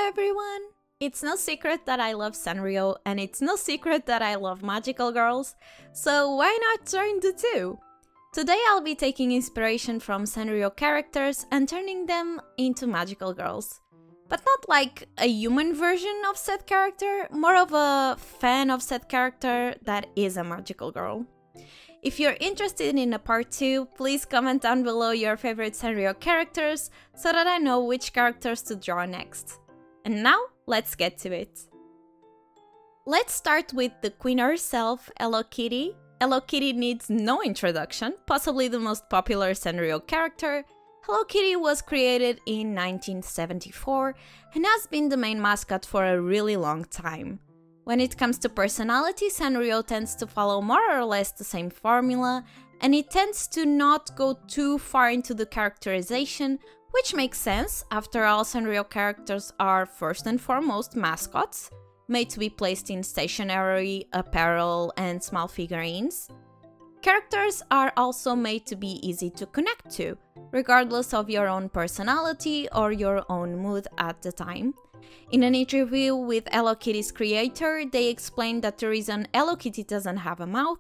everyone! It's no secret that I love Sanrio, and it's no secret that I love magical girls, so why not join the two? Today I'll be taking inspiration from Sanrio characters and turning them into magical girls. But not like a human version of said character, more of a fan of said character that is a magical girl. If you're interested in a part 2, please comment down below your favorite Sanrio characters so that I know which characters to draw next. And now, let's get to it. Let's start with the queen herself, Hello Kitty. Hello Kitty needs no introduction, possibly the most popular Sanrio character. Hello Kitty was created in 1974 and has been the main mascot for a really long time. When it comes to personality, Sanrio tends to follow more or less the same formula, and it tends to not go too far into the characterization, which makes sense. After all, Sanrio characters are first and foremost mascots, made to be placed in stationery, apparel, and small figurines. Characters are also made to be easy to connect to, regardless of your own personality or your own mood at the time. In an interview with Hello Kitty's creator, they explained that the reason Hello Kitty doesn't have a mouth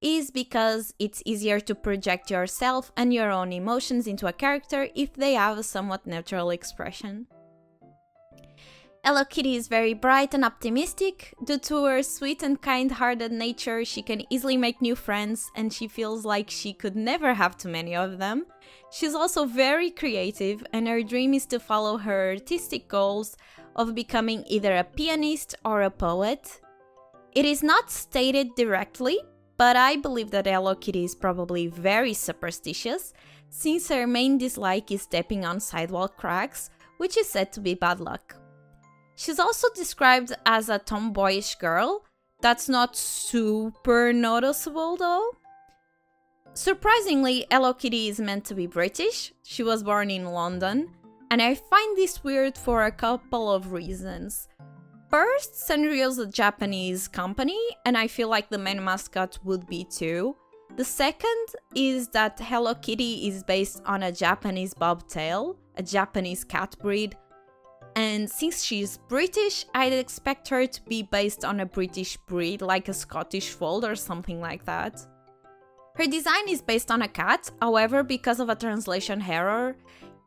is because it's easier to project yourself and your own emotions into a character if they have a somewhat natural expression. Hello Kitty is very bright and optimistic. Due to her sweet and kind-hearted nature, she can easily make new friends, and she feels like she could never have too many of them. She's also very creative, and her dream is to follow her artistic goals of becoming either a pianist or a poet. It is not stated directly, but I believe that Hello Kitty is probably very superstitious, since her main dislike is stepping on sidewalk cracks, which is said to be bad luck. She's also described as a tomboyish girl. That's not super noticeable though. Surprisingly, Hello Kitty is meant to be British. She was born in London, and I find this weird for a couple of reasons. First, Sanrio's a Japanese company, and I feel like the main mascot would be too. The second is that Hello Kitty is based on a Japanese bobtail, a Japanese cat breed, and since she's British, I'd expect her to be based on a British breed, like a Scottish fold or something like that. Her design is based on a cat, however, because of a translation error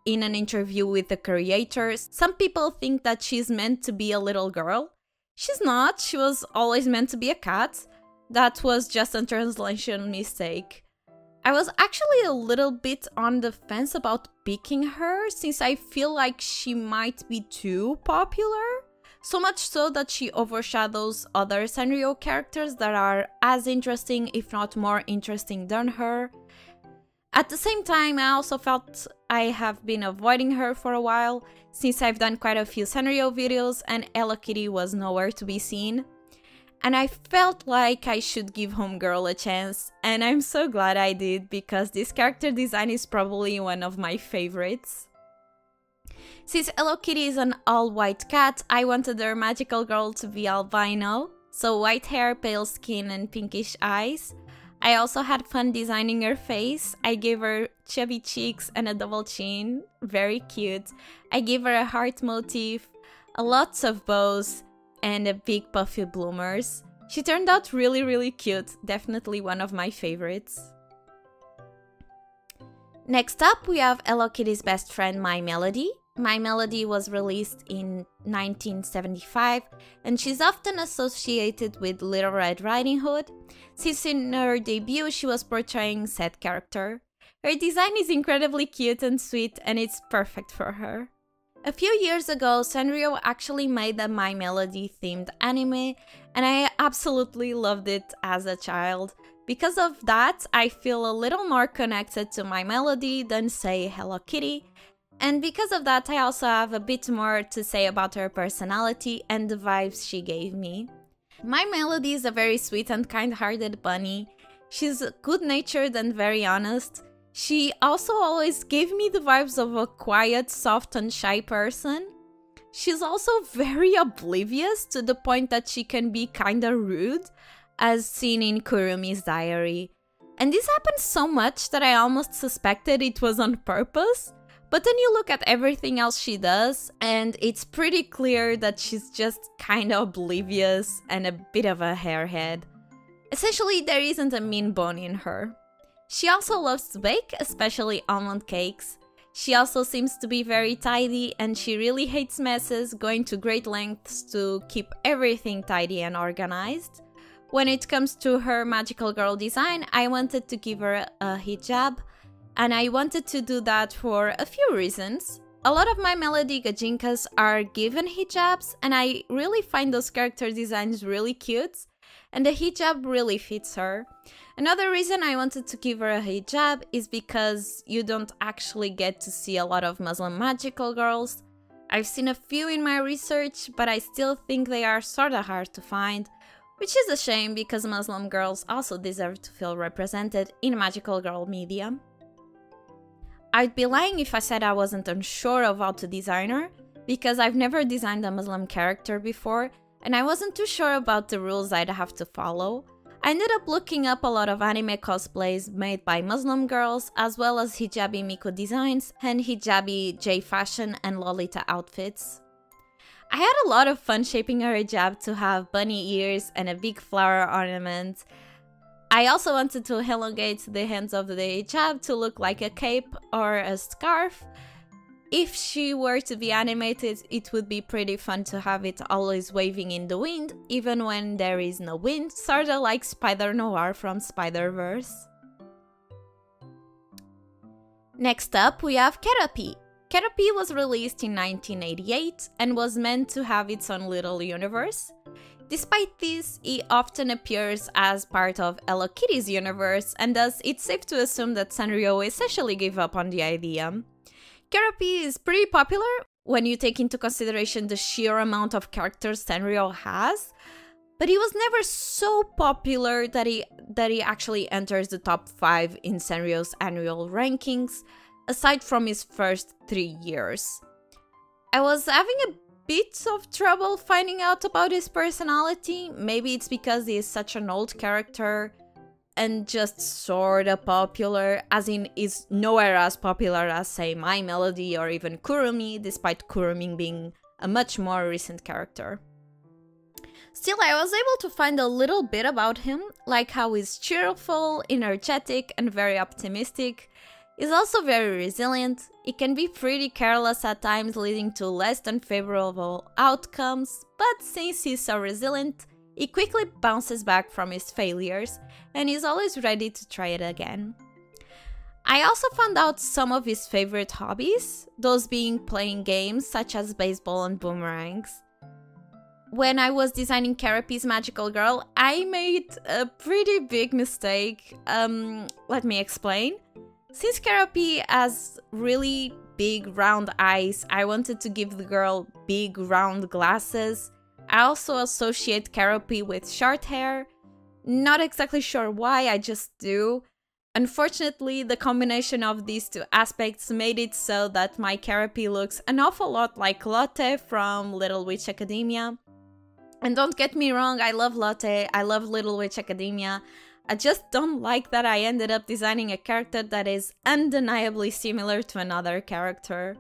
in an interview with the creators, some people think that she's meant to be a little girl. She's not, she was always meant to be a cat. That was just a translation mistake. I was actually a little bit on the fence about picking her, since I feel like she might be too popular. So much so that she overshadows other Sanrio characters that are as interesting, if not more interesting than her. At the same time, I also felt I have been avoiding her for a while, since I've done quite a few Sanrio videos and Hello Kitty was nowhere to be seen. And I felt like I should give Homegirl a chance, and I'm so glad I did, because this character design is probably one of my favorites. Since Hello Kitty is an all-white cat, I wanted her magical girl to be albino, so white hair, pale skin, and pinkish eyes. I also had fun designing her face. I gave her chubby cheeks and a double chin, very cute. I gave her a heart motif, lots of bows, and a big puffy bloomers. She turned out really cute, definitely one of my favorites. Next up, we have Hello Kitty's best friend, My Melody. My Melody was released in 1975, and she's often associated with Little Red Riding Hood. Since in her debut, she was portraying said character. Her design is incredibly cute and sweet, and it's perfect for her. A few years ago, Sanrio actually made a My Melody themed anime, and I absolutely loved it as a child. Because of that, I feel a little more connected to My Melody than, say, Hello Kitty. And because of that, I also have a bit more to say about her personality and the vibes she gave me. My Melody is a very sweet and kind-hearted bunny. She's good-natured and very honest. She also always gave me the vibes of a quiet, soft and shy person. She's also very oblivious, to the point that she can be kinda rude, as seen in Kurumi's diary. And this happens so much that I almost suspected it was on purpose. But then you look at everything else she does, and it's pretty clear that she's just kind of oblivious and a bit of a hairhead. Essentially, there isn't a mean bone in her. She also loves to bake, especially almond cakes. She also seems to be very tidy, and she really hates messes, going to great lengths to keep everything tidy and organized. When it comes to her magical girl design, I wanted to give her a hijab, and I wanted to do that for a few reasons. A lot of my melody gajinkas are given hijabs, and I really find those character designs really cute, and the hijab really fits her. Another reason I wanted to give her a hijab is because you don't actually get to see a lot of Muslim magical girls. I've seen a few in my research, but I still think they are sorta hard to find, which is a shame because Muslim girls also deserve to feel represented in magical girl media. I'd be lying if I said I wasn't unsure of how to design her, because I've never designed a Muslim character before, and I wasn't too sure about the rules I'd have to follow. I ended up looking up a lot of anime cosplays made by Muslim girls, as well as hijabi Miko designs and hijabi J fashion and Lolita outfits. I had a lot of fun shaping her hijab to have bunny ears and a big flower ornament. I also wanted to elongate the hands of the hijab to look like a cape or a scarf. If she were to be animated, it would be pretty fun to have it always waving in the wind, even when there is no wind, sorta like Spider Noir from Spider-Verse. Next up, we have Keroppi. Keroppi was released in 1988 and was meant to have its own little universe. Despite this, he often appears as part of Hello Kitty's universe, and thus it's safe to assume that Sanrio essentially gave up on the idea. Keroppi is pretty popular when you take into consideration the sheer amount of characters Sanrio has, but he was never so popular that he actually enters the top 5 in Sanrio's annual rankings, aside from his first 3 years. I was having a bit of trouble finding out about his personality. Maybe it's because he is such an old character and just sorta popular, as in is nowhere as popular as, say, My Melody or even Kurumi, despite Kurumi being a much more recent character. Still, I was able to find a little bit about him, like how he's cheerful, energetic, and very optimistic. He's also very resilient. He can be pretty careless at times, leading to less than favorable outcomes, but since he's so resilient, he quickly bounces back from his failures, and is always ready to try it again. I also found out some of his favorite hobbies, those being playing games such as baseball and boomerangs. When I was designing Keroppi's magical girl, I made a pretty big mistake. Let me explain. Since Keroppi has really big round eyes, I wanted to give the girl big round glasses. I also associate Keroppi with short hair. Not exactly sure why, I just do. Unfortunately, the combination of these two aspects made it so that my Keroppi looks an awful lot like Lotte from Little Witch Academia. And don't get me wrong, I love Lotte, I love Little Witch Academia. I just don't like that I ended up designing a character that is undeniably similar to another character.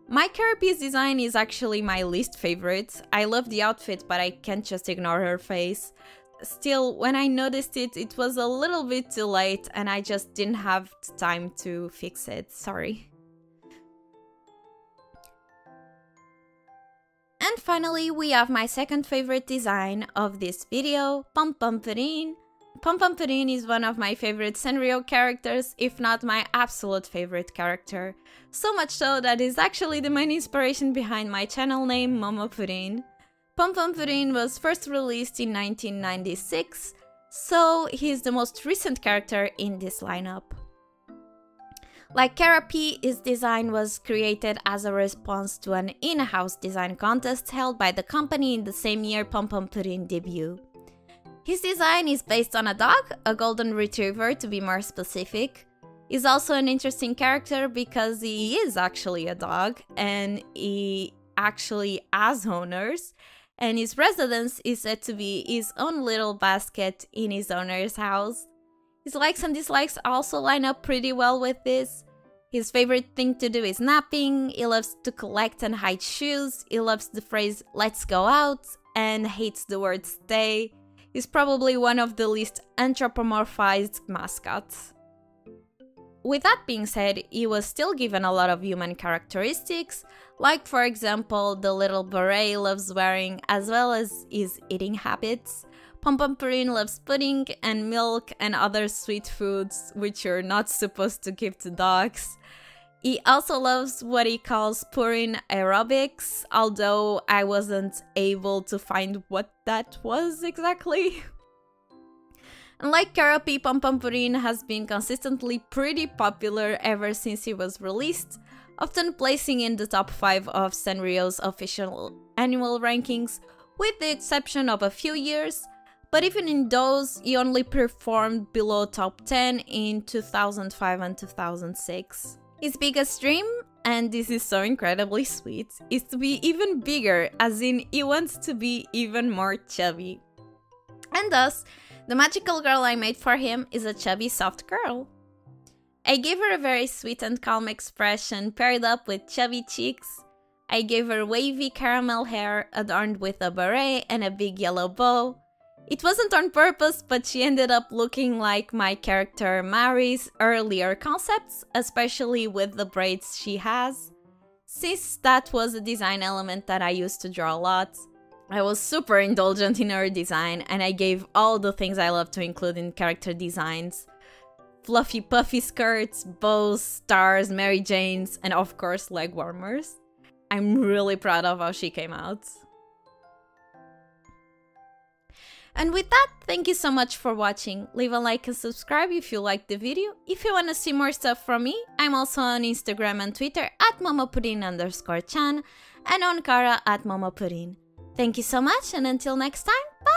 My Keroppi's design is actually my least favorite. I love the outfit, but I can't just ignore her face. Still, when I noticed it, it was a little bit too late and I just didn't have time to fix it, sorry. And finally, we have my second favorite design of this video, Pompompurin. Pompompurin is one of my favorite Sanrio characters, if not my absolute favorite character. So much so that is actually the main inspiration behind my channel name, Momopurin. Pompompurin was first released in 1996, so he's the most recent character in this lineup. Like Keroppi, his design was created as a response to an in-house design contest held by the company in the same year Pompompurin debuted. His design is based on a dog, a golden retriever to be more specific. He's also an interesting character because he is actually a dog and he actually has owners, and his residence is said to be his own little basket in his owner's house. His likes and dislikes also line up pretty well with this. His favorite thing to do is napping, he loves to collect and hide shoes, he loves the phrase "let's go out" and hates the word "stay." He's probably one of the least anthropomorphized mascots. With that being said, he was still given a lot of human characteristics, like for example the little beret he loves wearing as well as his eating habits. Pompompurin loves pudding and milk and other sweet foods which you're not supposed to give to dogs. He also loves what he calls purin aerobics, although I wasn't able to find what that was exactly. And like Keroppi, Pompompurin has been consistently pretty popular ever since he was released, often placing in the top 5 of Sanrio's official annual rankings, with the exception of a few years, but even in those, he only performed below top 10 in 2005 and 2006. His biggest dream, and this is so incredibly sweet, is to be even bigger, as in he wants to be even more chubby. And thus, the magical girl I made for him is a chubby soft girl. I gave her a very sweet and calm expression paired up with chubby cheeks. I gave her wavy caramel hair adorned with a beret and a big yellow bow. It wasn't on purpose, but she ended up looking like my character Mari's earlier concepts, especially with the braids she has. Since that was a design element that I used to draw a lot, I was super indulgent in her design and I gave all the things I love to include in character designs. Fluffy puffy skirts, bows, stars, Mary Janes, and of course leg warmers. I'm really proud of how she came out. And with that, thank you so much for watching. Leave a like and subscribe if you liked the video. If you want to see more stuff from me, I'm also on Instagram and Twitter at momopurin_chan and on Kara at momopurin. Thank you so much, and until next time, bye!